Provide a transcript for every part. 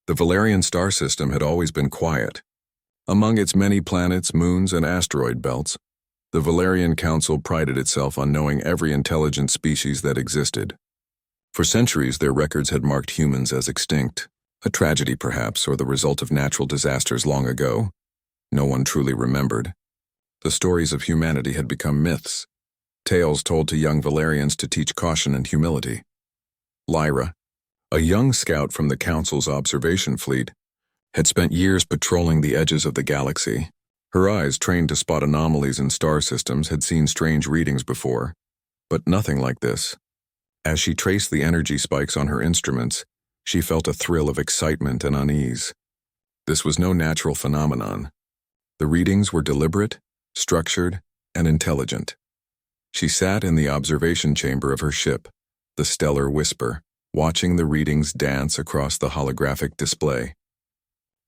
The Valerian star system had always been quiet. Among its many planets, moons, and asteroid belts, the Valerian Council prided itself on knowing every intelligent species that existed. For centuries, their records had marked humans as extinct, a tragedy perhaps, or the result of natural disasters long ago. No one truly remembered. The stories of humanity had become myths, tales told to young Valerians to teach caution and humility. Lyra, a young scout from the Council's observation fleet, had spent years patrolling the edges of the galaxy. Her eyes, trained to spot anomalies in star systems, had seen strange readings before, but nothing like this. As she traced the energy spikes on her instruments, she felt a thrill of excitement and unease. This was no natural phenomenon. The readings were deliberate, structured, and intelligent. She sat in the observation chamber of her ship, the Stellar Whisper, watching the readings dance across the holographic display.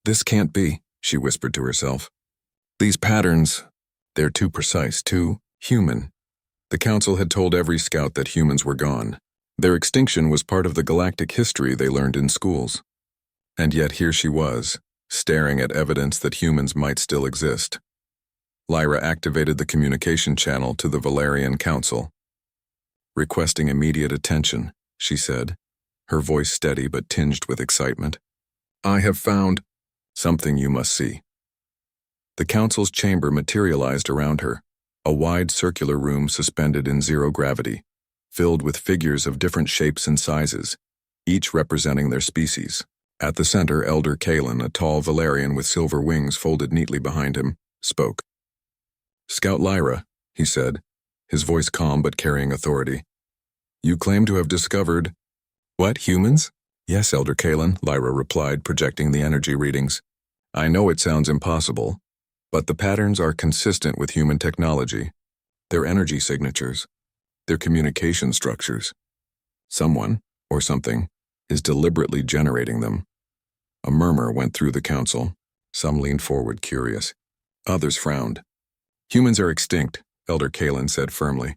"This can't be," she whispered to herself. "These patterns, they're too precise, too human." The Council had told every scout that humans were gone. Their extinction was part of the galactic history they learned in schools. And yet here she was, staring at evidence that humans might still exist. Lyra activated the communication channel to the Valerian Council. "Requesting immediate attention," she said, her voice steady but tinged with excitement. "I have found something you must see." The Council's chamber materialized around her, a wide circular room suspended in zero gravity, filled with figures of different shapes and sizes, each representing their species. At the center, Elder Kalen, a tall Valerian with silver wings folded neatly behind him, spoke. "Scout Lyra," he said, his voice calm but carrying authority. "You claim to have discovered—" "What, humans?" "Yes, Elder Kalen," Lyra replied, projecting the energy readings. "I know it sounds impossible, but the patterns are consistent with human technology, their energy signatures, their communication structures. Someone, or something, is deliberately generating them." A murmur went through the Council. Some leaned forward, curious. Others frowned. "Humans are extinct," Elder Kalen said firmly.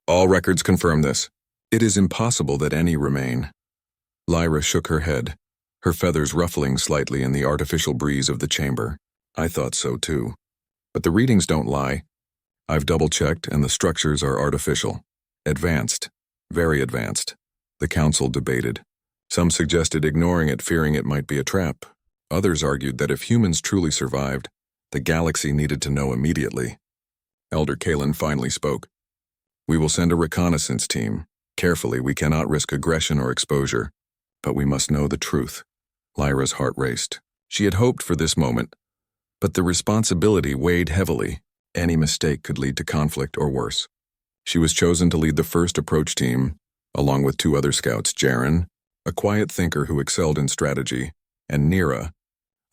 "All records confirm this. It is impossible that any remain." Lyra shook her head, her feathers ruffling slightly in the artificial breeze of the chamber. "I thought so too. But the readings don't lie. I've double-checked, and the structures are artificial. Advanced. Very advanced." The Council debated. Some suggested ignoring it, fearing it might be a trap. Others argued that if humans truly survived, the galaxy needed to know immediately. Elder Kalen finally spoke. "We will send a reconnaissance team. Carefully, we cannot risk aggression or exposure. But we must know the truth." Lyra's heart raced. She had hoped for this moment, but the responsibility weighed heavily. Any mistake could lead to conflict or worse. She was chosen to lead the first approach team, along with two other scouts, Jaren, a quiet thinker who excelled in strategy, and Nira,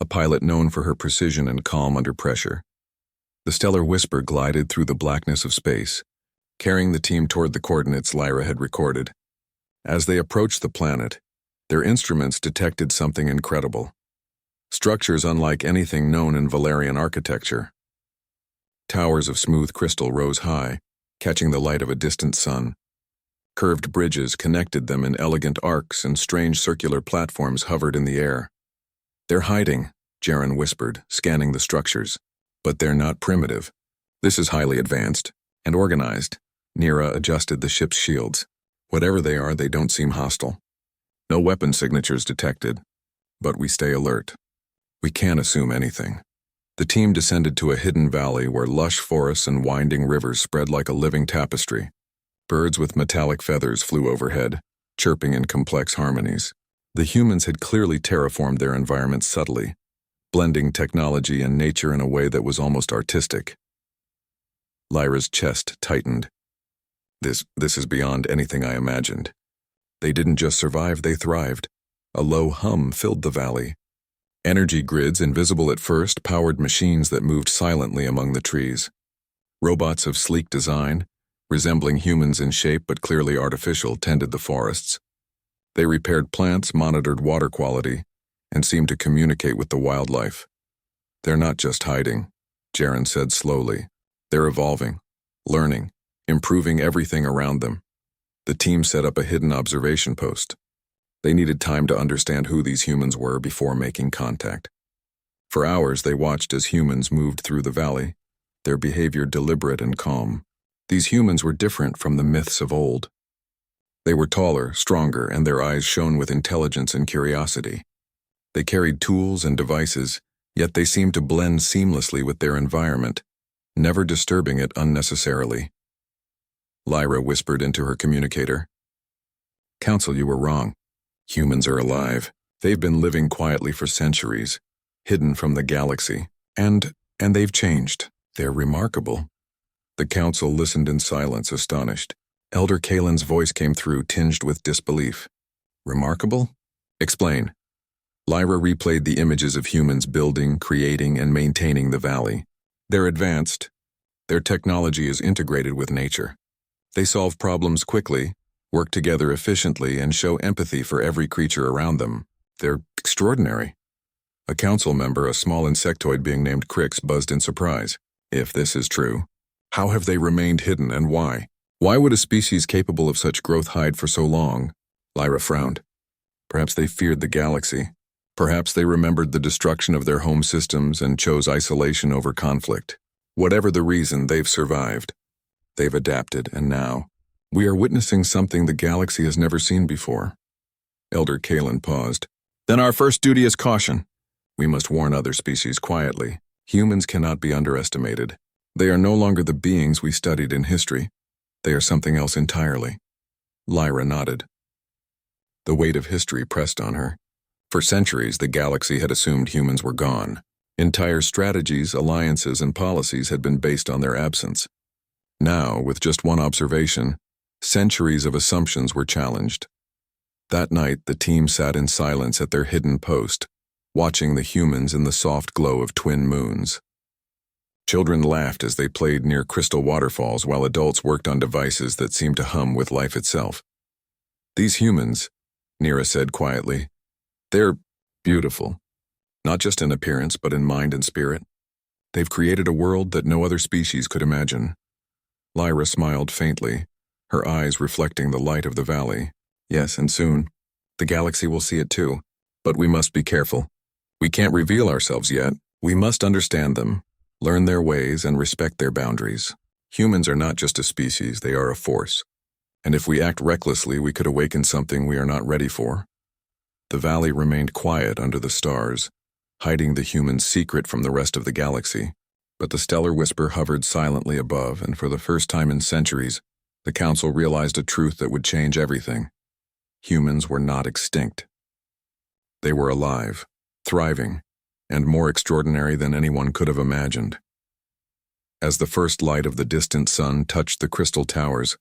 a pilot known for her precision and calm under pressure. The Stellar Whisper glided through the blackness of space, carrying the team toward the coordinates Lyra had recorded. As they approached the planet, their instruments detected something incredible. Structures unlike anything known in Valerian architecture. Towers of smooth crystal rose high, catching the light of a distant sun. Curved bridges connected them in elegant arcs, and strange circular platforms hovered in the air. "They're hiding," Jaren whispered, scanning the structures. "But they're not primitive. This is highly advanced and organized." Nira adjusted the ship's shields. "Whatever they are, they don't seem hostile. No weapon signatures detected, but we stay alert. We can't assume anything." The team descended to a hidden valley where lush forests and winding rivers spread like a living tapestry. Birds with metallic feathers flew overhead, chirping in complex harmonies. The humans had clearly terraformed their environment subtly, blending technology and nature in a way that was almost artistic. Lyra's chest tightened. This is beyond anything I imagined. They didn't just survive, they thrived. A low hum filled the valley. Energy grids, invisible at first, powered machines that moved silently among the trees. Robots of sleek design, resembling humans in shape but clearly artificial, tended the forests. They repaired plants, monitored water quality, and seemed to communicate with the wildlife. "They're not just hiding," Jaren said slowly. "They're evolving, learning, improving everything around them." The team set up a hidden observation post. They needed time to understand who these humans were before making contact. For hours, they watched as humans moved through the valley, their behavior deliberate and calm. These humans were different from the myths of old. They were taller, stronger, and their eyes shone with intelligence and curiosity. They carried tools and devices, yet they seemed to blend seamlessly with their environment, never disturbing it unnecessarily. Lyra whispered into her communicator. "Council, you were wrong. Humans are alive. They've been living quietly for centuries, hidden from the galaxy. And they've changed. They're remarkable." The council listened in silence, astonished. Elder Kalen's voice came through, tinged with disbelief. "Remarkable? Explain." Lyra replayed the images of humans building, creating, and maintaining the valley. They're advanced. Their technology is integrated with nature. They solve problems quickly, work together efficiently, and show empathy for every creature around them. They're extraordinary. A council member, a small insectoid being named Crix, buzzed in surprise. If this is true, how have they remained hidden and why? Why would a species capable of such growth hide for so long? Lyra frowned. Perhaps they feared the galaxy. Perhaps they remembered the destruction of their home systems and chose isolation over conflict. Whatever the reason, they've survived. They've adapted, and now, we are witnessing something the galaxy has never seen before. Elder Kalen paused. Then our first duty is caution. We must warn other species quietly. Humans cannot be underestimated. They are no longer the beings we studied in history. They are something else entirely. Lyra nodded. The weight of history pressed on her. For centuries, the galaxy had assumed humans were gone. Entire strategies, alliances, and policies had been based on their absence. Now, with just one observation, centuries of assumptions were challenged. That night, the team sat in silence at their hidden post, watching the humans in the soft glow of twin moons. Children laughed as they played near crystal waterfalls while adults worked on devices that seemed to hum with life itself. These humans, Nira said quietly, they're beautiful, not just in appearance but in mind and spirit. They've created a world that no other species could imagine. Lyra smiled faintly, her eyes reflecting the light of the valley. Yes, and soon, the galaxy will see it too. But we must be careful. We can't reveal ourselves yet. We must understand them, learn their ways, and respect their boundaries. Humans are not just a species, they are a force. And if we act recklessly, we could awaken something we are not ready for. The valley remained quiet under the stars, hiding the human's secret from the rest of the galaxy. But the stellar whisper hovered silently above, and for the first time in centuries, the council realized a truth that would change everything. Humans were not extinct. They were alive, thriving, and more extraordinary than anyone could have imagined. As the first light of the distant sun touched the crystal towers,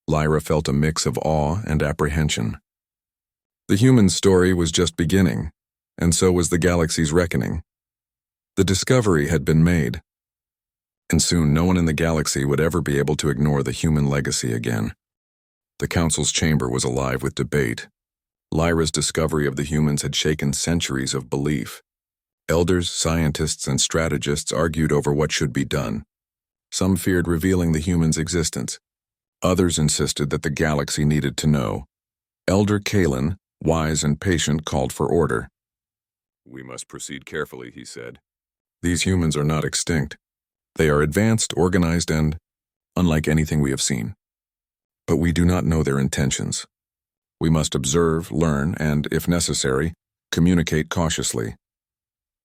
Lyra felt a mix of awe and apprehension. The human story was just beginning, and so was the galaxy's reckoning. The discovery had been made, and soon no one in the galaxy would ever be able to ignore the human legacy again. The council's chamber was alive with debate. Lyra's discovery of the humans had shaken centuries of belief. Elders, scientists, and strategists argued over what should be done. Some feared revealing the humans' existence. Others insisted that the galaxy needed to know. Elder Kalen, wise and patient, called for order. "We must proceed carefully," he said. "These humans are not extinct. They are advanced, organized, and unlike anything we have seen. But we do not know their intentions. We must observe, learn, and, if necessary, communicate cautiously."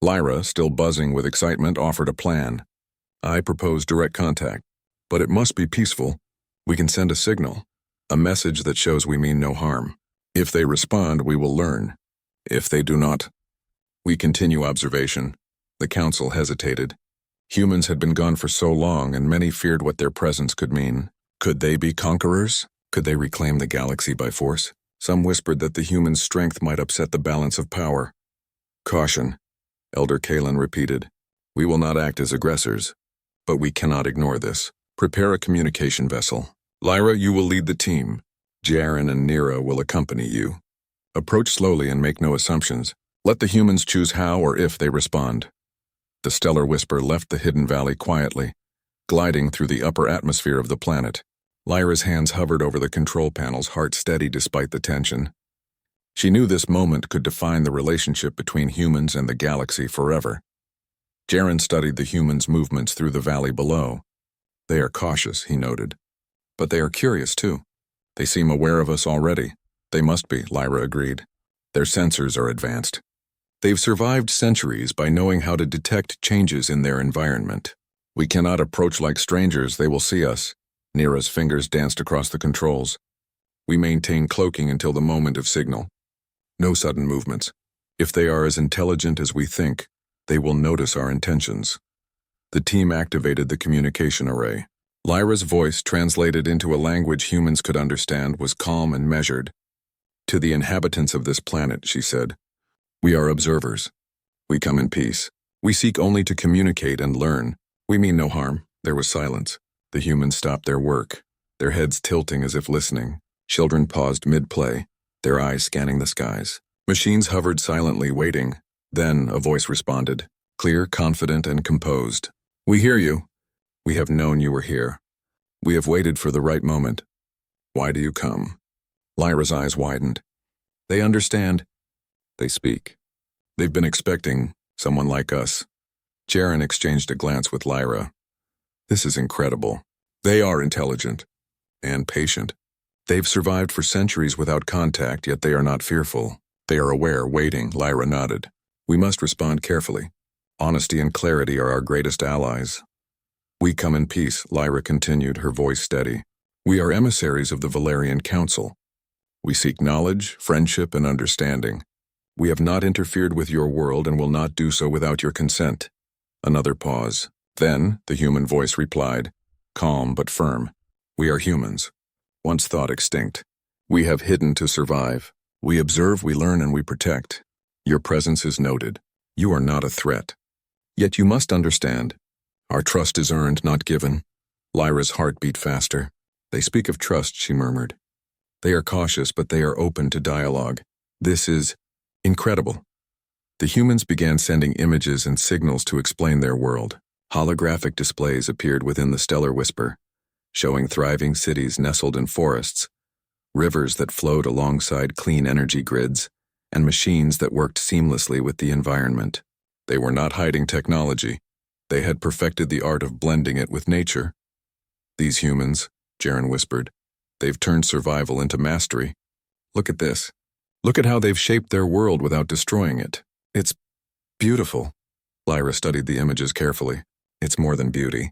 Lyra, still buzzing with excitement, offered a plan. "I propose direct contact, but it must be peaceful. We can send a signal, a message that shows we mean no harm. If they respond, we will learn. If they do not, we continue observation." The council hesitated. Humans had been gone for so long, and many feared what their presence could mean. Could they be conquerors? Could they reclaim the galaxy by force? Some whispered that the humans' strength might upset the balance of power. "Caution," Elder Kalen repeated. "We will not act as aggressors, but we cannot ignore this. Prepare a communication vessel. Lyra, you will lead the team. Jaren and Nira will accompany you. Approach slowly and make no assumptions. Let the humans choose how or if they respond." The stellar whisper left the hidden valley quietly, gliding through the upper atmosphere of the planet. Lyra's hands hovered over the control panels, heart steady despite the tension. She knew this moment could define the relationship between humans and the galaxy forever. Jaren studied the humans' movements through the valley below. They are cautious, he noted. But they are curious, too. They seem aware of us already. They must be, Lyra agreed. Their sensors are advanced. They've survived centuries by knowing how to detect changes in their environment. We cannot approach like strangers, they will see us. Neera's fingers danced across the controls. We maintain cloaking until the moment of signal. No sudden movements. If they are as intelligent as we think, they will notice our intentions. The team activated the communication array. Lyra's voice, translated into a language humans could understand, was calm and measured. To the inhabitants of this planet, she said, we are observers. We come in peace. We seek only to communicate and learn. We mean no harm. There was silence. The humans stopped their work, their heads tilting as if listening. Children paused mid-play, their eyes scanning the skies. Machines hovered silently, waiting. Then a voice responded, clear, confident, and composed. We hear you. We have known you were here. We have waited for the right moment. Why do you come? Lyra's eyes widened. They understand. They speak. They've been expecting someone like us. Jaren exchanged a glance with Lyra. This is incredible. They are intelligent and patient. They've survived for centuries without contact, yet they are not fearful. They are aware, waiting, Lyra nodded. We must respond carefully. Honesty and clarity are our greatest allies. We come in peace, Lyra continued, her voice steady. We are emissaries of the Valerian Council. We seek knowledge, friendship, and understanding. We have not interfered with your world and will not do so without your consent. Another pause. Then, the human voice replied, calm but firm. We are humans, once thought extinct. We have hidden to survive. We observe, we learn, and we protect. Your presence is noted. You are not a threat. Yet you must understand, our trust is earned, not given. Lyra's heart beat faster. They speak of trust, she murmured. They are cautious, but they are open to dialogue. This is incredible. The humans began sending images and signals to explain their world. Holographic displays appeared within the stellar whisper, showing thriving cities nestled in forests, rivers that flowed alongside clean energy grids, and machines that worked seamlessly with the environment. They were not hiding technology. They had perfected the art of blending it with nature. These humans, Jaren whispered, they've turned survival into mastery. Look at this. Look at how they've shaped their world without destroying it. It's beautiful. Lyra studied the images carefully. It's more than beauty.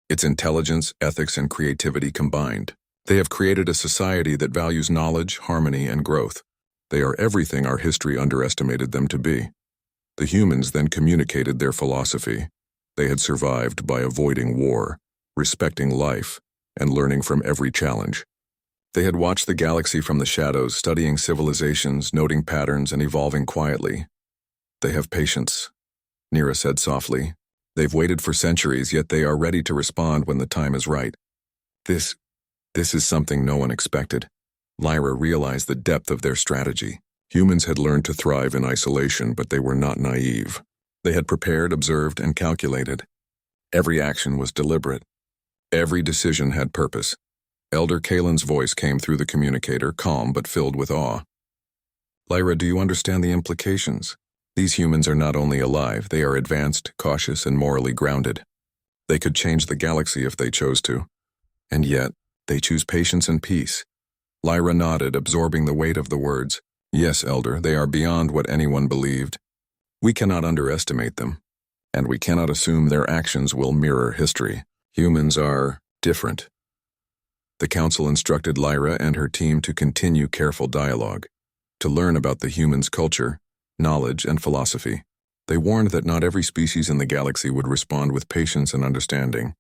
It's intelligence, ethics, and creativity combined. They have created a society that values knowledge, harmony, and growth. They are everything our history underestimated them to be. The humans then communicated their philosophy. They had survived by avoiding war, respecting life, and learning from every challenge. They had watched the galaxy from the shadows, studying civilizations, noting patterns, and evolving quietly. They have patience, Neera said softly. They've waited for centuries, yet they are ready to respond when the time is right. This is something no one expected. Lyra realized the depth of their strategy. Humans had learned to thrive in isolation, but they were not naive. They had prepared, observed, and calculated. Every action was deliberate. Every decision had purpose. Elder Kalen's voice came through the communicator, calm but filled with awe. Lyra, do you understand the implications? These humans are not only alive, they are advanced, cautious, and morally grounded. They could change the galaxy if they chose to. And yet, they choose patience and peace. Lyra nodded, absorbing the weight of the words. Yes, Elder, they are beyond what anyone believed. We cannot underestimate them, and we cannot assume their actions will mirror history. Humans are different. The Council instructed Lyra and her team to continue careful dialogue, to learn about the humans' culture, knowledge, and philosophy. They warned that not every species in the galaxy would respond with patience and understanding,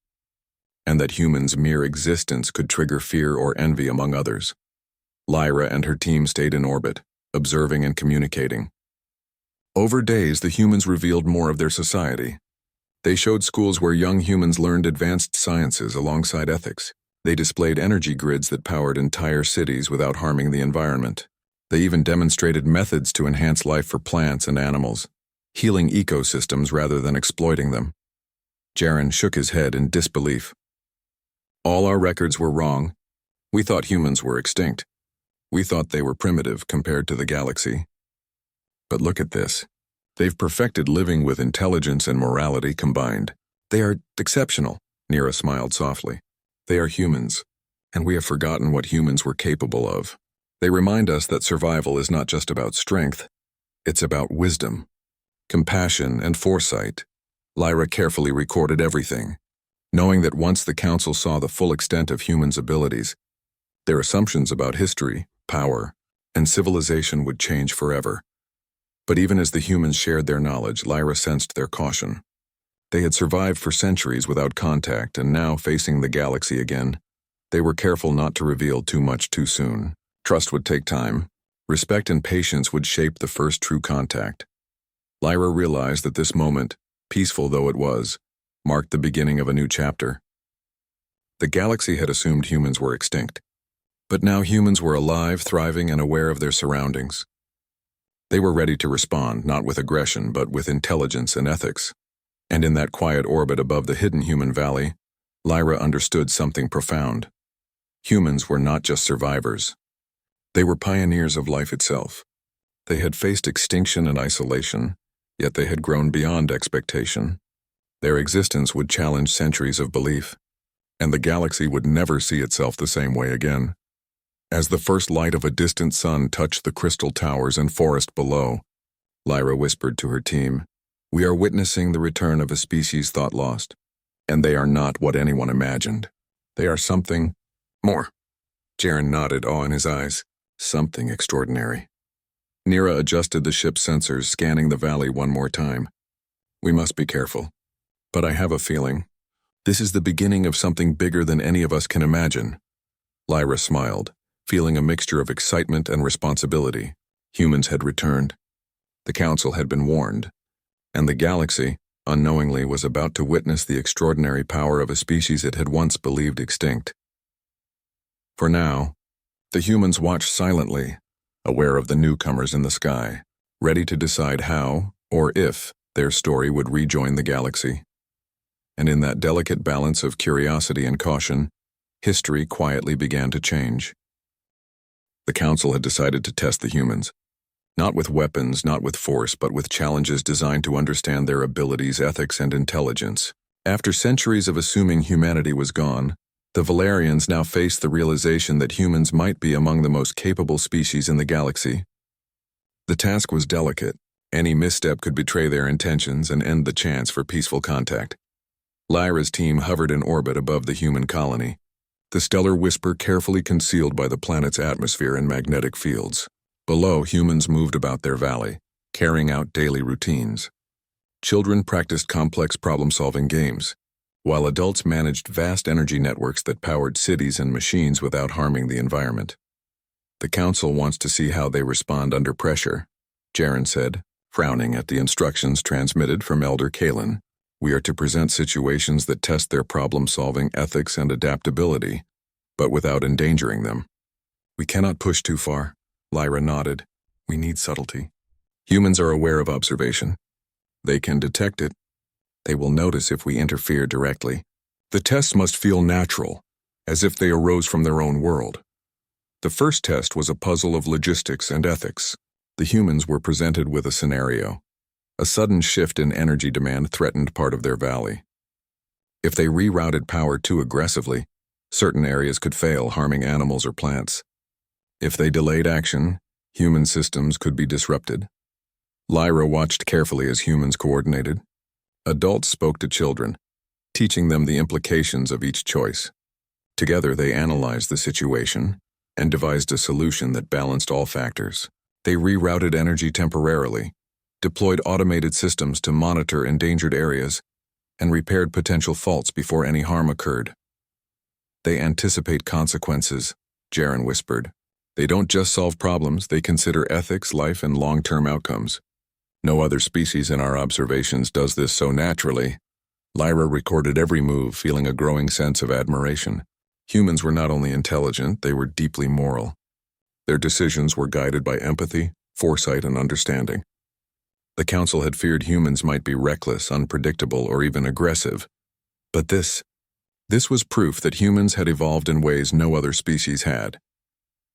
and that humans' mere existence could trigger fear or envy among others. Lyra and her team stayed in orbit, observing and communicating. Over days, the humans revealed more of their society. They showed schools where young humans learned advanced sciences alongside ethics. They displayed energy grids that powered entire cities without harming the environment. They even demonstrated methods to enhance life for plants and animals, healing ecosystems rather than exploiting them. Jaren shook his head in disbelief. All our records were wrong. We thought humans were extinct. We thought they were primitive compared to the galaxy. But look at this. They've perfected living with intelligence and morality combined. They are exceptional, Nira smiled softly. They are humans, and we have forgotten what humans were capable of. They remind us that survival is not just about strength, it's about wisdom, compassion, and foresight. Lyra carefully recorded everything, knowing that once the Council saw the full extent of humans' abilities, their assumptions about history, power, and civilization would change forever. But even as the humans shared their knowledge, Lyra sensed their caution. They had survived for centuries without contact, and now, facing the galaxy again, they were careful not to reveal too much too soon. Trust would take time. Respect and patience would shape the first true contact. Lyra realized that this moment, peaceful though it was, marked the beginning of a new chapter. The galaxy had assumed humans were extinct, but now humans were alive, thriving, and aware of their surroundings. They were ready to respond, not with aggression, but with intelligence and ethics. And in that quiet orbit above the hidden human valley, Lyra understood something profound. Humans were not just survivors. They were pioneers of life itself. They had faced extinction and isolation, yet they had grown beyond expectation. Their existence would challenge centuries of belief, and the galaxy would never see itself the same way again. As the first light of a distant sun touched the crystal towers and forest below, Lyra whispered to her team, "We are witnessing the return of a species thought lost, and they are not what anyone imagined. They are something more." Jaren nodded, awe in his eyes. Something extraordinary. Nira adjusted the ship's sensors, scanning the valley one more time. "We must be careful. But I have a feeling. This is the beginning of something bigger than any of us can imagine." Lyra smiled, feeling a mixture of excitement and responsibility. Humans had returned. The Council had been warned, and the galaxy, unknowingly, was about to witness the extraordinary power of a species it had once believed extinct. For now, the humans watched silently, aware of the newcomers in the sky, ready to decide how, or if, their story would rejoin the galaxy. And in that delicate balance of curiosity and caution, history quietly began to change. The Council had decided to test the humans, not with weapons, not with force, but with challenges designed to understand their abilities, ethics, and intelligence. After centuries of assuming humanity was gone, the Valerians now faced the realization that humans might be among the most capable species in the galaxy. The task was delicate. Any misstep could betray their intentions and end the chance for peaceful contact. Lyra's team hovered in orbit above the human colony, the stellar whisper carefully concealed by the planet's atmosphere and magnetic fields. Below, humans moved about their valley, carrying out daily routines. Children practiced complex problem-solving games, while adults managed vast energy networks that powered cities and machines without harming the environment. "The Council wants to see how they respond under pressure," Jaren said, frowning at the instructions transmitted from Elder Kalen. "We are to present situations that test their problem-solving, ethics, and adaptability, but without endangering them." "We cannot push too far," Lyra nodded. "We need subtlety. Humans are aware of observation. They can detect it. They will notice if we interfere directly. The tests must feel natural, as if they arose from their own world." The first test was a puzzle of logistics and ethics. The humans were presented with a scenario. A sudden shift in energy demand threatened part of their valley. If they rerouted power too aggressively, certain areas could fail, harming animals or plants. If they delayed action, human systems could be disrupted. Lyra watched carefully as humans coordinated. Adults spoke to children, teaching them the implications of each choice. Together they analyzed the situation and devised a solution that balanced all factors. They rerouted energy temporarily, deployed automated systems to monitor endangered areas, and repaired potential faults before any harm occurred. "They anticipate consequences," Jaren whispered. "They don't just solve problems, they consider ethics, life, and long-term outcomes. No other species in our observations does this so naturally." Lyra recorded every move, feeling a growing sense of admiration. Humans were not only intelligent, they were deeply moral. Their decisions were guided by empathy, foresight, and understanding. The Council had feared humans might be reckless, unpredictable, or even aggressive. But this was proof that humans had evolved in ways no other species had.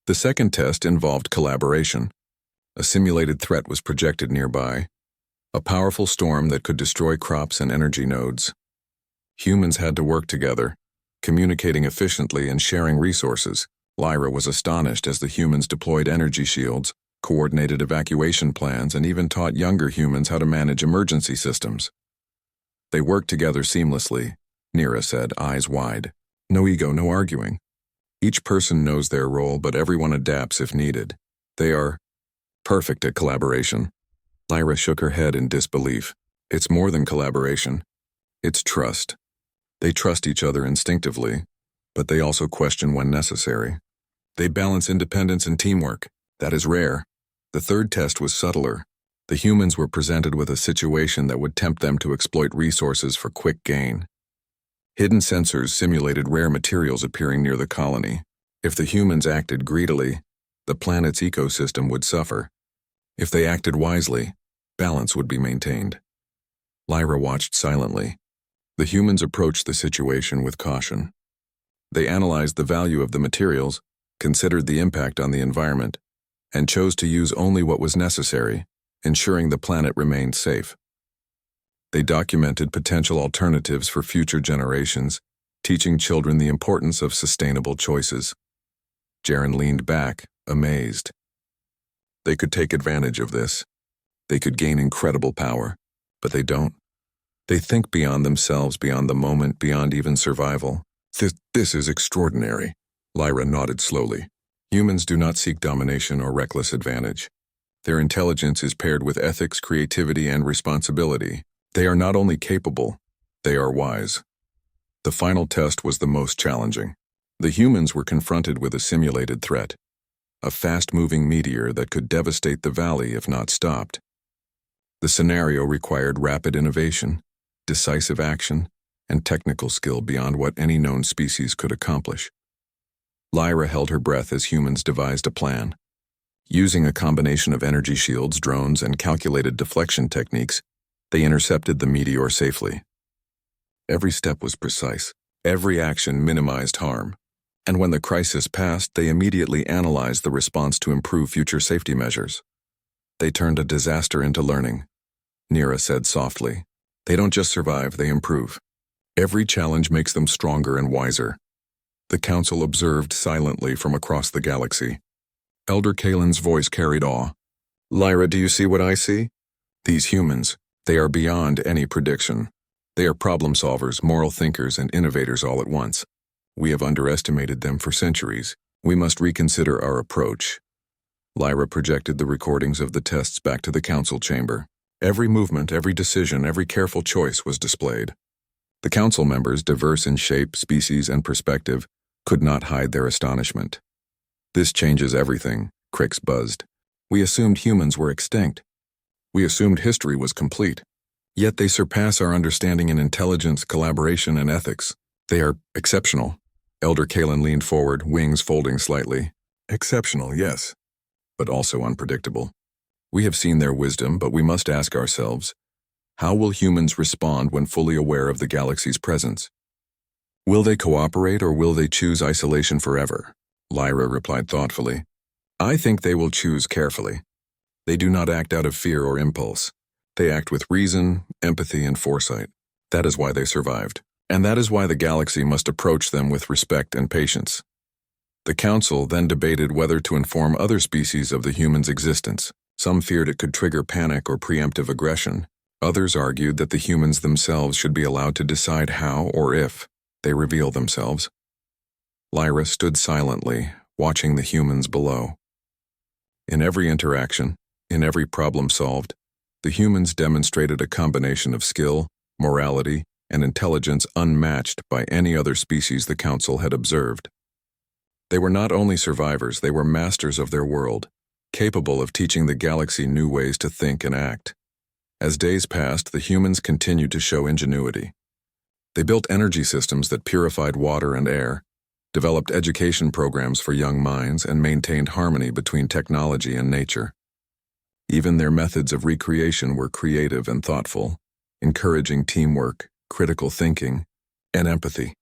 The second test involved collaboration. A simulated threat was projected nearby, a powerful storm that could destroy crops and energy nodes. Humans had to work together, communicating efficiently and sharing resources. Lyra was astonished as the humans deployed energy shields, coordinated evacuation plans, and even taught younger humans how to manage emergency systems. They worked together seamlessly, Nira said, eyes wide. No ego, no arguing. Each person knows their role, but everyone adapts if needed. They are perfect at collaboration. Lyra shook her head in disbelief. It's more than collaboration. It's trust. They trust each other instinctively, but they also question when necessary. They balance independence and teamwork. That is rare. The third test was subtler. The humans were presented with a situation that would tempt them to exploit resources for quick gain. Hidden sensors simulated rare materials appearing near the colony. If the humans acted greedily, the planet's ecosystem would suffer. If they acted wisely, balance would be maintained. Lyra watched silently. The humans approached the situation with caution. They analyzed the value of the materials, considered the impact on the environment, and chose to use only what was necessary, ensuring the planet remained safe. They documented potential alternatives for future generations, teaching children the importance of sustainable choices. Jaren leaned back, amazed. They could take advantage of this. They could gain incredible power, but they don't. They think beyond themselves, beyond the moment, beyond even survival. This is extraordinary. Lyra nodded slowly. Humans do not seek domination or reckless advantage. Their intelligence is paired with ethics, creativity, and responsibility. They are not only capable, they are wise. The final test was the most challenging. The humans were confronted with a simulated threat, a fast-moving meteor that could devastate the valley if not stopped. The scenario required rapid innovation, decisive action, and technical skill beyond what any known species could accomplish. Lyra held her breath as humans devised a plan. Using a combination of energy shields, drones, and calculated deflection techniques, they intercepted the meteor safely. Every step was precise. Every action minimized harm. And when the crisis passed, they immediately analyzed the response to improve future safety measures. They turned a disaster into learning. Nira said softly. They don't just survive, they improve. Every challenge makes them stronger and wiser. The council observed silently from across the galaxy. Elder Kalen's voice carried awe. Lyra, do you see what I see? These humans, they are beyond any prediction. They are problem solvers, moral thinkers, and innovators all at once. We have underestimated them for centuries. We must reconsider our approach. Lyra projected the recordings of the tests back to the council chamber. Every movement, every decision, every careful choice was displayed. The council members, diverse in shape, species, and perspective, could not hide their astonishment. This changes everything, Crix buzzed. We assumed humans were extinct. We assumed history was complete. Yet they surpass our understanding in intelligence, collaboration, and ethics. They are exceptional. Elder Kalen leaned forward, wings folding slightly. Exceptional, yes, but also unpredictable. We have seen their wisdom, but we must ask ourselves, how will humans respond when fully aware of the galaxy's presence? Will they cooperate or will they choose isolation forever? Lyra replied thoughtfully. I think they will choose carefully. They do not act out of fear or impulse. They act with reason, empathy, and foresight. That is why they survived. And that is why the galaxy must approach them with respect and patience. The council then debated whether to inform other species of the human's existence. Some feared it could trigger panic or preemptive aggression. Others argued that the humans themselves should be allowed to decide how or if they reveal themselves. Lyra stood silently, watching the humans below. In every interaction, in every problem solved, the humans demonstrated a combination of skill, morality, and intelligence unmatched by any other species the council had observed. They were not only survivors, they were masters of their world, capable of teaching the galaxy new ways to think and act. As days passed, the humans continued to show ingenuity. They built energy systems that purified water and air, developed education programs for young minds, and maintained harmony between technology and nature. Even their methods of recreation were creative and thoughtful, encouraging teamwork, critical thinking, and empathy.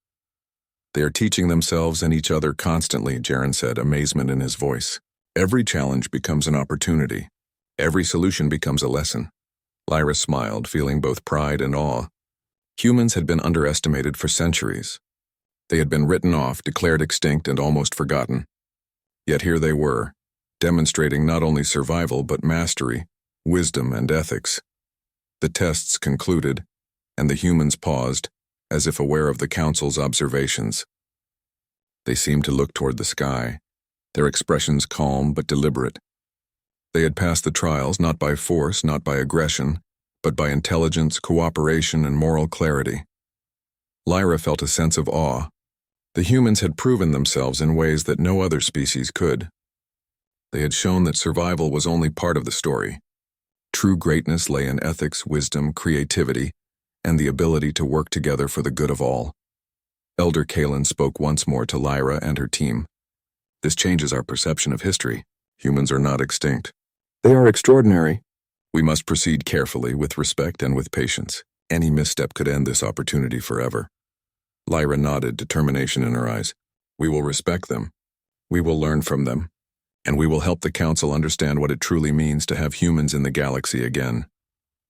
They are teaching themselves and each other constantly, Jaren said, amazement in his voice. Every challenge becomes an opportunity. Every solution becomes a lesson. Lyra smiled, feeling both pride and awe. Humans had been underestimated for centuries. They had been written off, declared extinct, and almost forgotten. Yet here they were, demonstrating not only survival but mastery, wisdom, and ethics. The tests concluded, and the humans paused, as if aware of the Council's observations. They seemed to look toward the sky, their expressions calm but deliberate. They had passed the trials not by force, not by aggression, but by intelligence, cooperation, and moral clarity. Lyra felt a sense of awe. The humans had proven themselves in ways that no other species could. They had shown that survival was only part of the story. True greatness lay in ethics, wisdom, creativity, and the ability to work together for the good of all. Elder Kalen spoke once more to Lyra and her team. This changes our perception of history. Humans are not extinct. They are extraordinary. We must proceed carefully, with respect and with patience. Any misstep could end this opportunity forever. Lyra nodded, determination in her eyes. We will respect them. We will learn from them. And we will help the Council understand what it truly means to have humans in the galaxy again.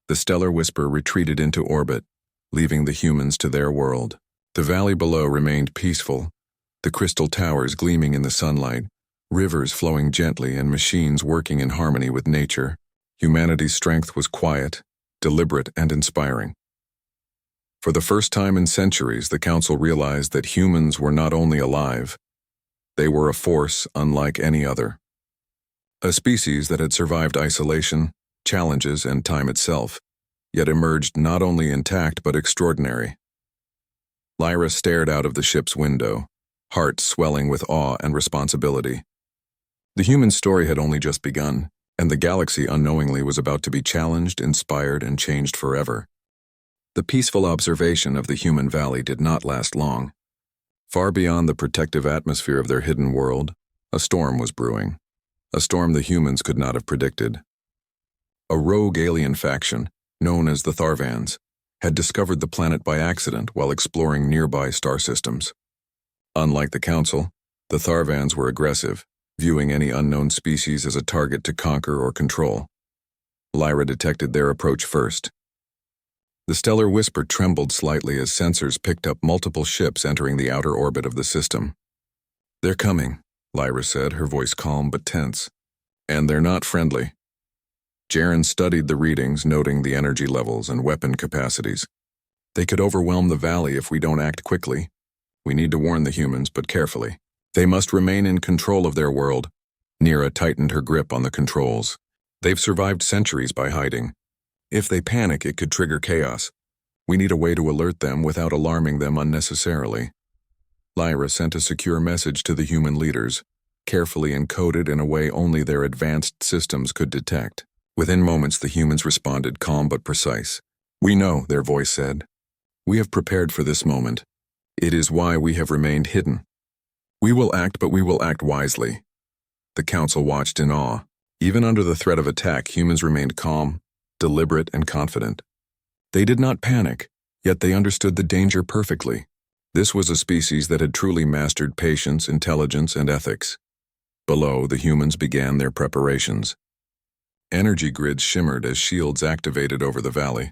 The stellar whisper retreated into orbit, leaving the humans to their world. The valley below remained peaceful, the crystal towers gleaming in the sunlight, rivers flowing gently and machines working in harmony with nature. Humanity's strength was quiet, deliberate, and inspiring. For the first time in centuries, the Council realized that humans were not only alive, they were a force unlike any other. A species that had survived isolation, challenges, and time itself, yet emerged not only intact but extraordinary. Lyra stared out of the ship's window, heart swelling with awe and responsibility. The human story had only just begun, and the galaxy unknowingly was about to be challenged, inspired, and changed forever. The peaceful observation of the human valley did not last long. Far beyond the protective atmosphere of their hidden world, a storm was brewing, a storm the humans could not have predicted. A rogue alien faction, known as the Tharvans, had discovered the planet by accident while exploring nearby star systems. Unlike the Council, the Tharvans were aggressive, viewing any unknown species as a target to conquer or control. Lyra detected their approach first. The stellar whisper trembled slightly as sensors picked up multiple ships entering the outer orbit of the system. They're coming, Lyra said, her voice calm but tense. And they're not friendly. Jaren studied the readings, noting the energy levels and weapon capacities. They could overwhelm the valley if we don't act quickly. We need to warn the humans, but carefully. They must remain in control of their world. Nira tightened her grip on the controls. They've survived centuries by hiding. If they panic, it could trigger chaos. We need a way to alert them without alarming them unnecessarily. Lyra sent a secure message to the human leaders, carefully encoded in a way only their advanced systems could detect. Within moments, the humans responded, calm but precise. We know, their voice said. We have prepared for this moment. It is why we have remained hidden. We will act, but we will act wisely. The Council watched in awe. Even under the threat of attack, humans remained calm, deliberate, and confident. They did not panic, yet they understood the danger perfectly. This was a species that had truly mastered patience, intelligence, and ethics. Below, the humans began their preparations. Energy grids shimmered as shields activated over the valley,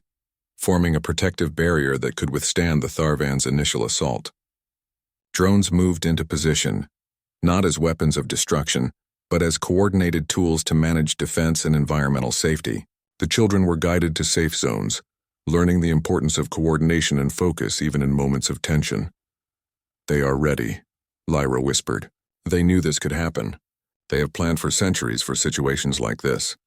forming a protective barrier that could withstand the Tharvans' initial assault. Drones moved into position, not as weapons of destruction, but as coordinated tools to manage defense and environmental safety. The children were guided to safe zones, learning the importance of coordination and focus even in moments of tension. They are ready, Lyra whispered. They knew this could happen. They have planned for centuries for situations like this.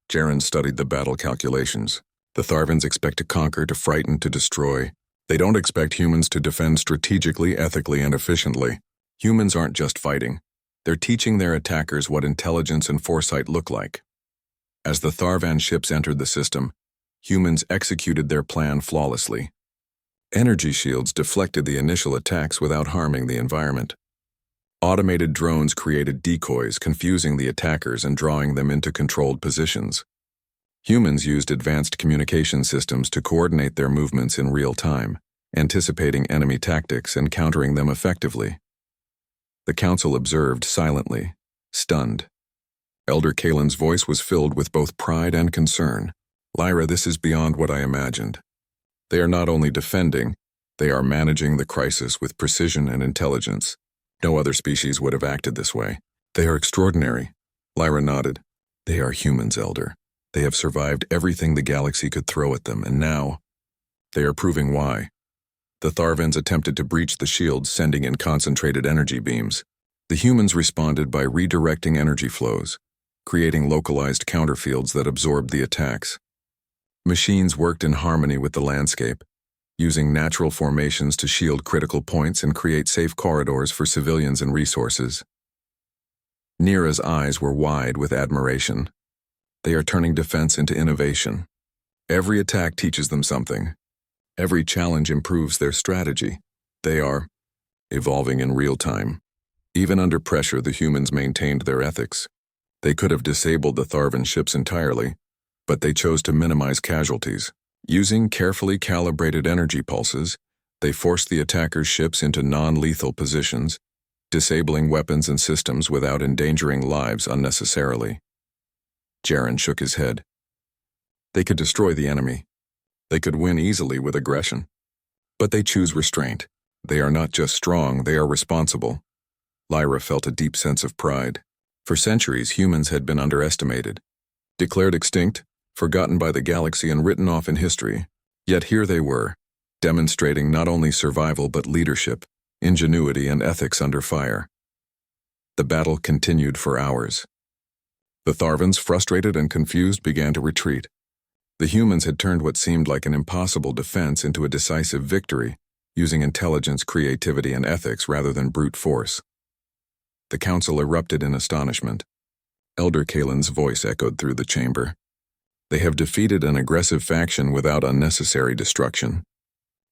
Jaren studied the battle calculations. The Tharvans expect to conquer, to frighten, to destroy. They don't expect humans to defend strategically, ethically, and efficiently. Humans aren't just fighting. They're teaching their attackers what intelligence and foresight look like. As the Tharvan ships entered the system, humans executed their plan flawlessly. Energy shields deflected the initial attacks without harming the environment. Automated drones created decoys, confusing the attackers and drawing them into controlled positions. Humans used advanced communication systems to coordinate their movements in real time, anticipating enemy tactics and countering them effectively. The council observed silently, stunned. Elder Kalen's voice was filled with both pride and concern. "Lyra, this is beyond what I imagined. They are not only defending, they are managing the crisis with precision and intelligence. No other species would have acted this way. They are extraordinary." Lyra nodded. "They are humans, Elder. They have survived everything the galaxy could throw at them, and now they are proving why." The Tharvans attempted to breach the shields, sending in concentrated energy beams. The humans responded by redirecting energy flows, creating localized counterfields that absorbed the attacks. Machines worked in harmony with the landscape, using natural formations to shield critical points and create safe corridors for civilians and resources. Nira's eyes were wide with admiration. They are turning defense into innovation. Every attack teaches them something. Every challenge improves their strategy. They are evolving in real time. Even under pressure, the humans maintained their ethics. They could have disabled the Tharvan ships entirely, but they chose to minimize casualties. Using carefully calibrated energy pulses, they forced the attackers' ships into non-lethal positions, disabling weapons and systems without endangering lives unnecessarily. Jaren shook his head. They could destroy the enemy. They could win easily with aggression. But they choose restraint. They are not just strong, they are responsible. Lyra felt a deep sense of pride. For centuries, humans had been underestimated, declared extinct, forgotten by the galaxy and written off in history. Yet here they were, demonstrating not only survival but leadership, ingenuity, and ethics under fire. The battle continued for hours. The Tharvans, frustrated and confused, began to retreat. The humans had turned what seemed like an impossible defense into a decisive victory, using intelligence, creativity, and ethics rather than brute force. The council erupted in astonishment. Elder Kalen's voice echoed through the chamber. They have defeated an aggressive faction without unnecessary destruction.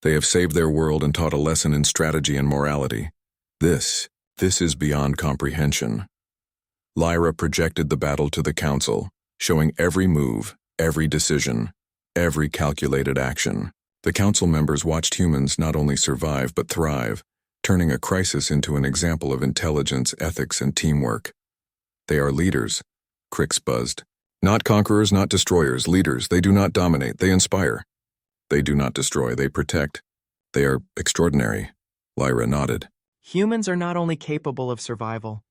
They have saved their world and taught a lesson in strategy and morality. This is beyond comprehension. Lyra projected the battle to the council, showing every move, every decision, every calculated action. The council members watched humans not only survive but thrive, turning a crisis into an example of intelligence, ethics, and teamwork. They are leaders, Crix buzzed. Not conquerors, not destroyers, leaders. They do not dominate, they inspire. They do not destroy, they protect. They are extraordinary. Lyra nodded. Humans are not only capable of survival.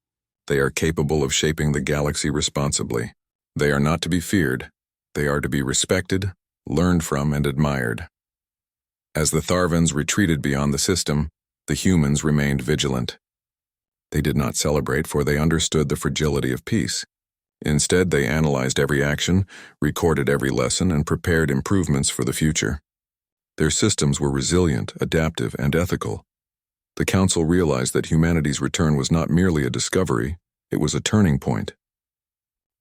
They are capable of shaping the galaxy responsibly. They are not to be feared. They are to be respected, learned from, and admired. As the Tharvans retreated beyond the system, the humans remained vigilant. They did not celebrate, for they understood the fragility of peace. Instead, they analyzed every action, recorded every lesson, and prepared improvements for the future. Their systems were resilient, adaptive, and ethical. The Council realized that humanity's return was not merely a discovery, it was a turning point.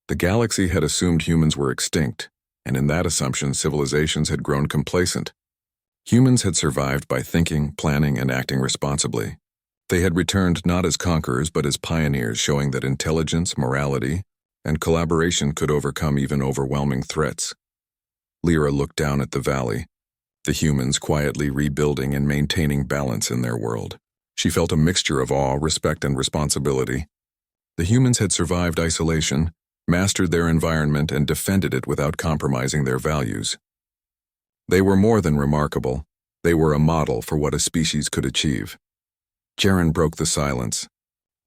The galaxy had assumed humans were extinct, and in that assumption, civilizations had grown complacent. Humans had survived by thinking, planning, and acting responsibly. They had returned not as conquerors but as pioneers, showing that intelligence, morality, and collaboration could overcome even overwhelming threats. Lyra looked down at the valley, the humans quietly rebuilding and maintaining balance in their world. She felt a mixture of awe, respect, and responsibility. The humans had survived isolation, mastered their environment, and defended it without compromising their values. They were more than remarkable. They were a model for what a species could achieve. Jaren broke the silence.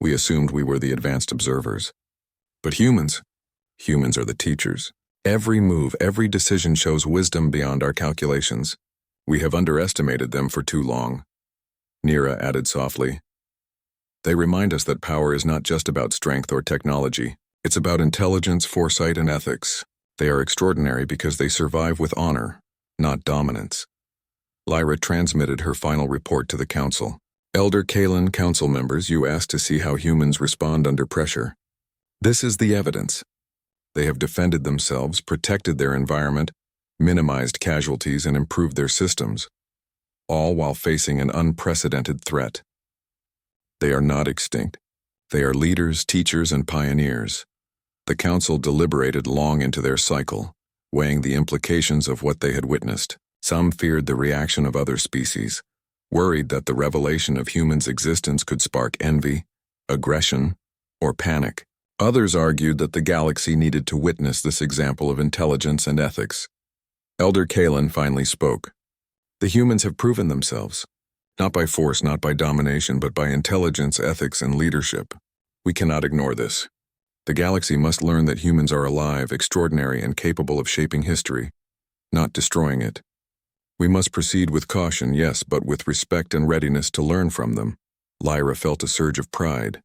We assumed we were the advanced observers. But humans are the teachers. Every move, every decision shows wisdom beyond our calculations. We have underestimated them for too long. Nira added softly. They remind us that power is not just about strength or technology. It's about intelligence, foresight, and ethics. They are extraordinary because they survive with honor, not dominance. Lyra transmitted her final report to the Council. Elder Kalen, Council members, you asked to see how humans respond under pressure. This is the evidence. They have defended themselves, protected their environment, minimized casualties, and improved their systems, all while facing an unprecedented threat. They are not extinct. They are leaders, teachers, and pioneers. The Council deliberated long into their cycle, weighing the implications of what they had witnessed. Some feared the reaction of other species, worried that the revelation of humans' existence could spark envy, aggression, or panic. Others argued that the galaxy needed to witness this example of intelligence and ethics. Elder Kalen finally spoke. The humans have proven themselves, not by force, not by domination, but by intelligence, ethics, and leadership. We cannot ignore this. The galaxy must learn that humans are alive, extraordinary, and capable of shaping history, not destroying it. We must proceed with caution, yes, but with respect and readiness to learn from them. Lyra felt a surge of pride.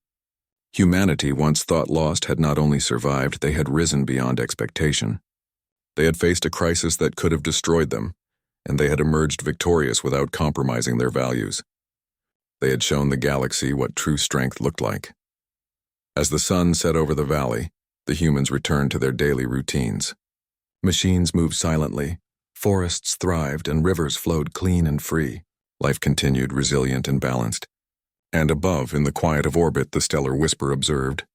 Humanity, once thought lost, had not only survived, they had risen beyond expectation. They had faced a crisis that could have destroyed them, and they had emerged victorious without compromising their values. They had shown the galaxy what true strength looked like. As the sun set over the valley, the humans returned to their daily routines. Machines moved silently, forests thrived, and rivers flowed clean and free. Life continued resilient and balanced. And above, in the quiet of orbit, the stellar whisper observed.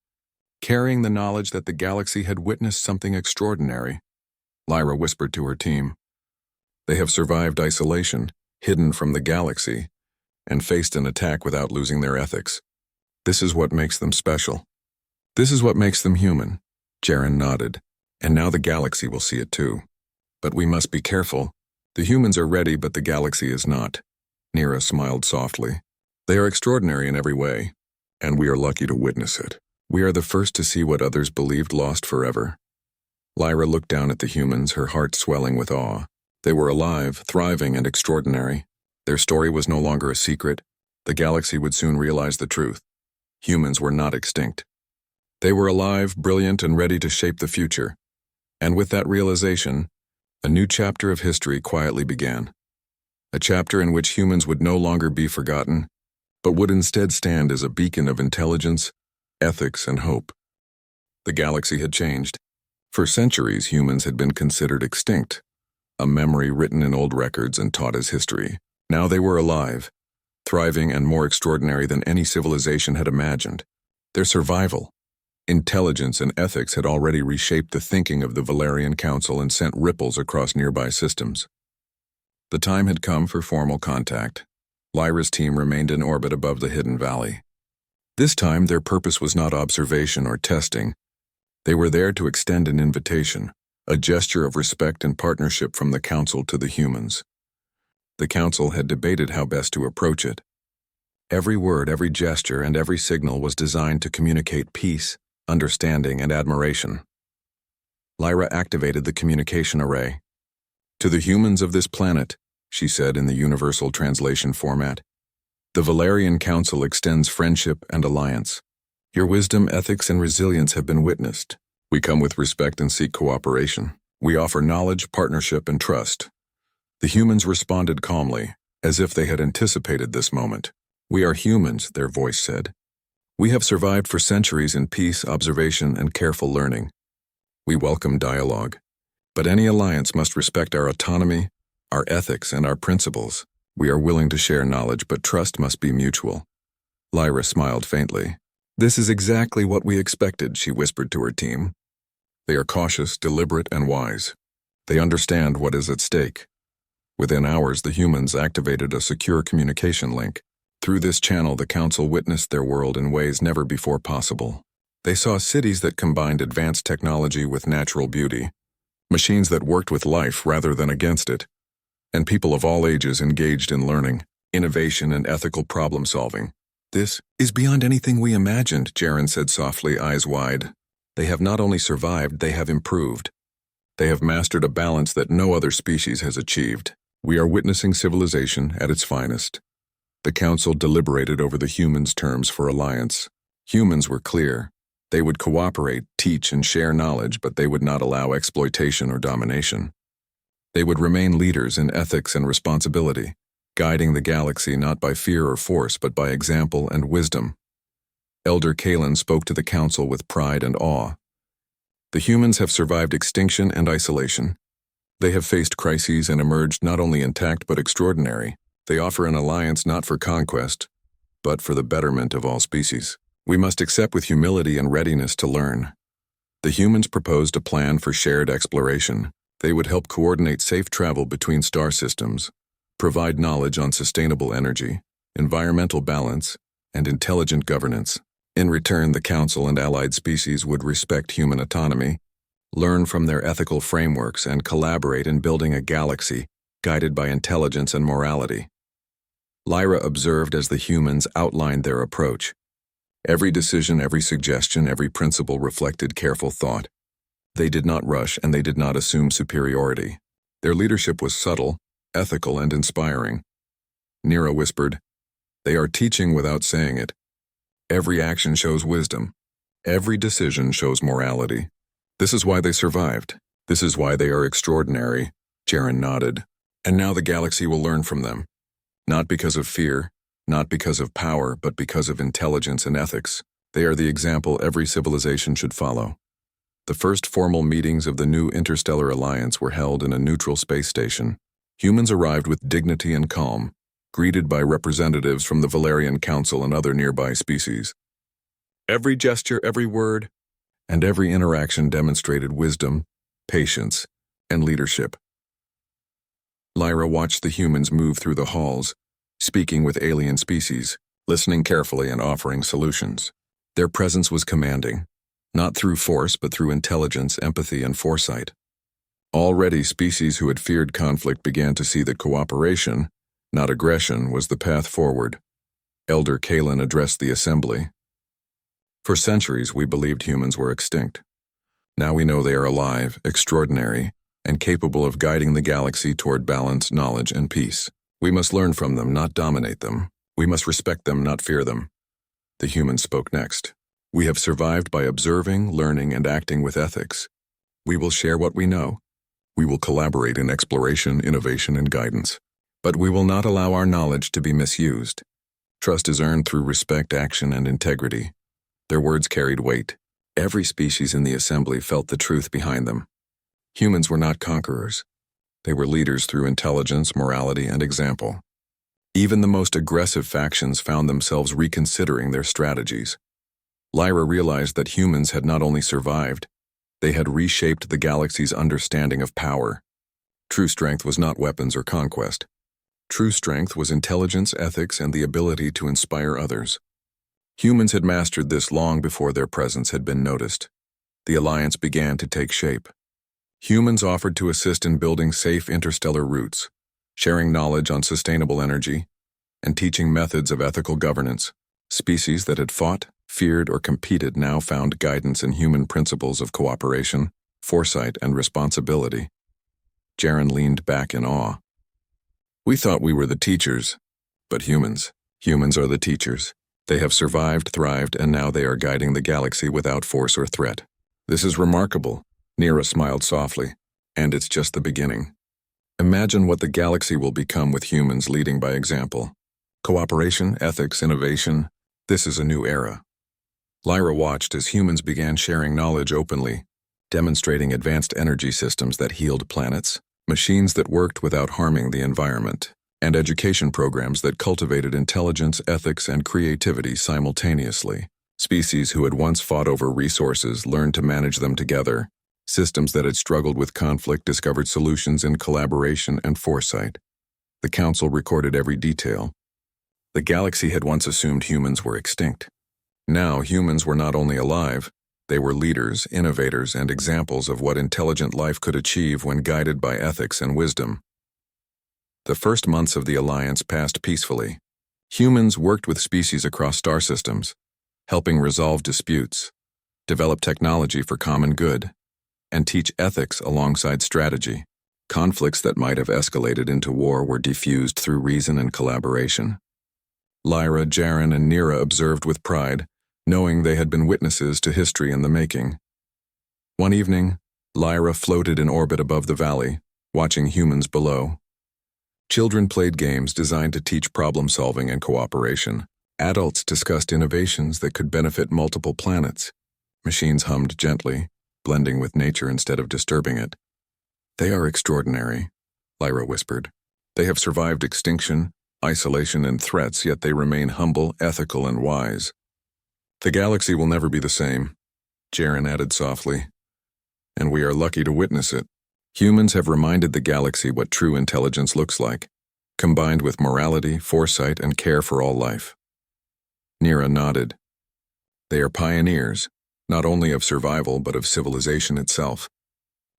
Carrying the knowledge that the galaxy had witnessed something extraordinary, Lyra whispered to her team. They have survived isolation, hidden from the galaxy, and faced an attack without losing their ethics. This is what makes them special. This is what makes them human. Jaren nodded. And now the galaxy will see it too. But we must be careful. The humans are ready, but the galaxy is not. Nira smiled softly. They are extraordinary in every way, and we are lucky to witness it. We are the first to see what others believed lost forever. Lyra looked down at the humans, her heart swelling with awe. They were alive, thriving, and extraordinary. Their story was no longer a secret. The galaxy would soon realize the truth. Humans were not extinct. They were alive, brilliant, and ready to shape the future. And with that realization, a new chapter of history quietly began. A chapter in which humans would no longer be forgotten, but would instead stand as a beacon of intelligence, ethics, and hope. The galaxy had changed. For centuries, humans had been considered extinct, a memory written in old records and taught as history. Now they were alive, thriving, and more extraordinary than any civilization had imagined. Their survival, intelligence, and ethics had already reshaped the thinking of the Valerian Council and sent ripples across nearby systems. The time had come for formal contact. Lyra's team remained in orbit above the hidden valley. This time, their purpose was not observation or testing. They were there to extend an invitation, a gesture of respect and partnership from the Council to the humans. The Council had debated how best to approach it. Every word, every gesture, and every signal was designed to communicate peace, understanding, and admiration. Lyra activated the communication array. To the humans of this planet, she said in the universal translation format, the Valerian Council extends friendship and alliance. Your wisdom, ethics, and resilience have been witnessed. We come with respect and seek cooperation. We offer knowledge, partnership, and trust. The humans responded calmly, as if they had anticipated this moment. We are humans, their voice said. We have survived for centuries in peace, observation, and careful learning. We welcome dialogue. But any alliance must respect our autonomy, our ethics, and our principles. We are willing to share knowledge, but trust must be mutual. Lyra smiled faintly. This is exactly what we expected, she whispered to her team. They are cautious, deliberate, and wise. They understand what is at stake. Within hours, the humans activated a secure communication link. Through this channel, the Council witnessed their world in ways never before possible. They saw cities that combined advanced technology with natural beauty, machines that worked with life rather than against it, and people of all ages engaged in learning, innovation, and ethical problem-solving. This is beyond anything we imagined, Jaren said softly, eyes wide. They have not only survived, they have improved. They have mastered a balance that no other species has achieved. We are witnessing civilization at its finest. The Council deliberated over the humans' terms for alliance. Humans were clear. They would cooperate, teach, and share knowledge, but they would not allow exploitation or domination. They would remain leaders in ethics and responsibility, guiding the galaxy not by fear or force, but by example and wisdom. Elder Kalen spoke to the Council with pride and awe. The humans have survived extinction and isolation. They have faced crises and emerged not only intact but extraordinary. They offer an alliance not for conquest, but for the betterment of all species. We must accept with humility and readiness to learn. The humans proposed a plan for shared exploration. They would help coordinate safe travel between star systems, provide knowledge on sustainable energy, environmental balance, and intelligent governance. In return, the Council and allied species would respect human autonomy, learn from their ethical frameworks, and collaborate in building a galaxy guided by intelligence and morality. Lyra observed as the humans outlined their approach. Every decision, every suggestion, every principle reflected careful thought. They did not rush, and they did not assume superiority. Their leadership was subtle, ethical, and inspiring. Nira whispered, "They are teaching without saying it. Every action shows wisdom. Every decision shows morality. This is why they survived. This is why they are extraordinary." Jaren nodded. "And now the galaxy will learn from them. Not because of fear, not because of power, but because of intelligence and ethics. They are the example every civilization should follow." The first formal meetings of the new interstellar alliance were held in a neutral space station. Humans arrived with dignity and calm, greeted by representatives from the Valerian Council and other nearby species. Every gesture, every word, and every interaction demonstrated wisdom, patience, and leadership. Lyra watched the humans move through the halls, speaking with alien species, listening carefully and offering solutions. Their presence was commanding, not through force but through intelligence, empathy, and foresight. Already, species who had feared conflict began to see that cooperation, not aggression, was the path forward. Elder Kalen addressed the assembly. "For centuries, we believed humans were extinct. Now we know they are alive, extraordinary, and capable of guiding the galaxy toward balance, knowledge, and peace. We must learn from them, not dominate them. We must respect them, not fear them." The humans spoke next. "We have survived by observing, learning, and acting with ethics. We will share what we know. We will collaborate in exploration, innovation, and guidance. But we will not allow our knowledge to be misused. Trust is earned through respect, action, and integrity." Their words carried weight. Every species in the assembly felt the truth behind them. Humans were not conquerors. They were leaders through intelligence, morality, and example. Even the most aggressive factions found themselves reconsidering their strategies. Lyra realized that humans had not only survived, they had reshaped the galaxy's understanding of power. True strength was not weapons or conquest. True strength was intelligence, ethics, and the ability to inspire others. Humans had mastered this long before their presence had been noticed. The alliance began to take shape. Humans offered to assist in building safe interstellar routes, sharing knowledge on sustainable energy, and teaching methods of ethical governance. Species that had fought, feared, or competed now found guidance in human principles of cooperation, foresight, and responsibility. Jaren leaned back in awe. "We thought we were the teachers, but humans are the teachers. They have survived, thrived, and now they are guiding the galaxy without force or threat. This is remarkable." Nira smiled softly. "And it's just the beginning. Imagine what the galaxy will become with humans leading by example. Cooperation, ethics, innovation. This is a new era." Lyra watched as humans began sharing knowledge openly, demonstrating advanced energy systems that healed planets, machines that worked without harming the environment, and education programs that cultivated intelligence, ethics, and creativity simultaneously. Species who had once fought over resources learned to manage them together. Systems that had struggled with conflict discovered solutions in collaboration and foresight. The Council recorded every detail. The galaxy had once assumed humans were extinct. Now humans were not only alive, they were leaders, innovators, and examples of what intelligent life could achieve when guided by ethics and wisdom. The first months of the alliance passed peacefully. Humans worked with species across star systems, helping resolve disputes, develop technology for common good, and teach ethics alongside strategy. Conflicts that might have escalated into war were diffused through reason and collaboration. Lyra, Jaren, and Nira observed with pride, knowing they had been witnesses to history in the making. One evening, Lyra floated in orbit above the valley, watching humans below. Children played games designed to teach problem-solving and cooperation. Adults discussed innovations that could benefit multiple planets. Machines hummed gently, blending with nature instead of disturbing it. "They are extraordinary," Lyra whispered. "They have survived extinction, isolation, and threats, yet they remain humble, ethical, and wise." "The galaxy will never be the same," Jaren added softly. "And we are lucky to witness it. Humans have reminded the galaxy what true intelligence looks like. combined with morality, foresight, and care for all life. Nira nodded. They are pioneers, not only of survival but of civilization itself.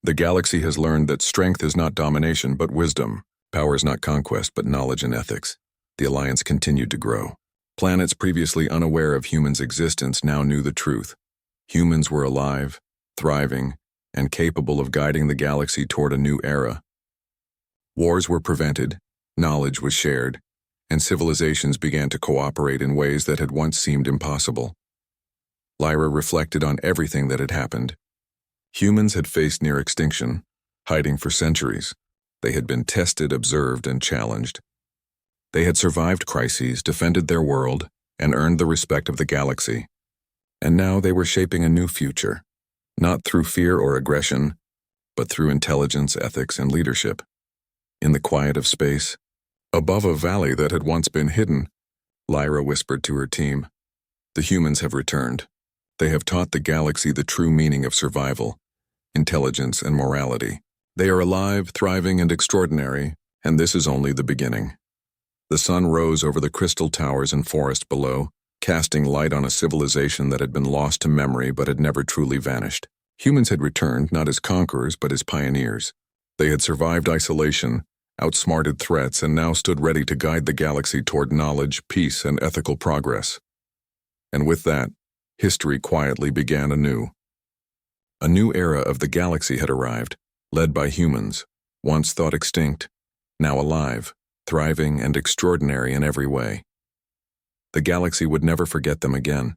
The galaxy has learned that strength is not domination but wisdom, power is not conquest but knowledge and ethics. The alliance continued to grow. Planets previously unaware of humans' existence now knew the truth. Humans were alive, thriving, and capable of guiding the galaxy toward a new era. Wars were prevented, knowledge was shared, and civilizations began to cooperate in ways that had once seemed impossible. Lyra reflected on everything that had happened. Humans had faced near extinction, hiding for centuries. They had been tested, observed, and challenged. They had survived crises, defended their world, and earned the respect of the galaxy. And now they were shaping a new future, not through fear or aggression, but through intelligence, ethics, and leadership. In the quiet of space, above a valley that had once been hidden, Lyra whispered to her team, "The humans have returned. They have taught the galaxy the true meaning of survival, intelligence, and morality. They are alive, thriving, and extraordinary, and this is only the beginning." The sun rose over the crystal towers and forest below, casting light on a civilization that had been lost to memory but had never truly vanished. Humans had returned not as conquerors but as pioneers. They had survived isolation, outsmarted threats, and now stood ready to guide the galaxy toward knowledge, peace, and ethical progress. And with that, history quietly began anew. A new era of the galaxy had arrived, led by humans, once thought extinct, now alive, thriving, and extraordinary in every way. The galaxy would never forget them again,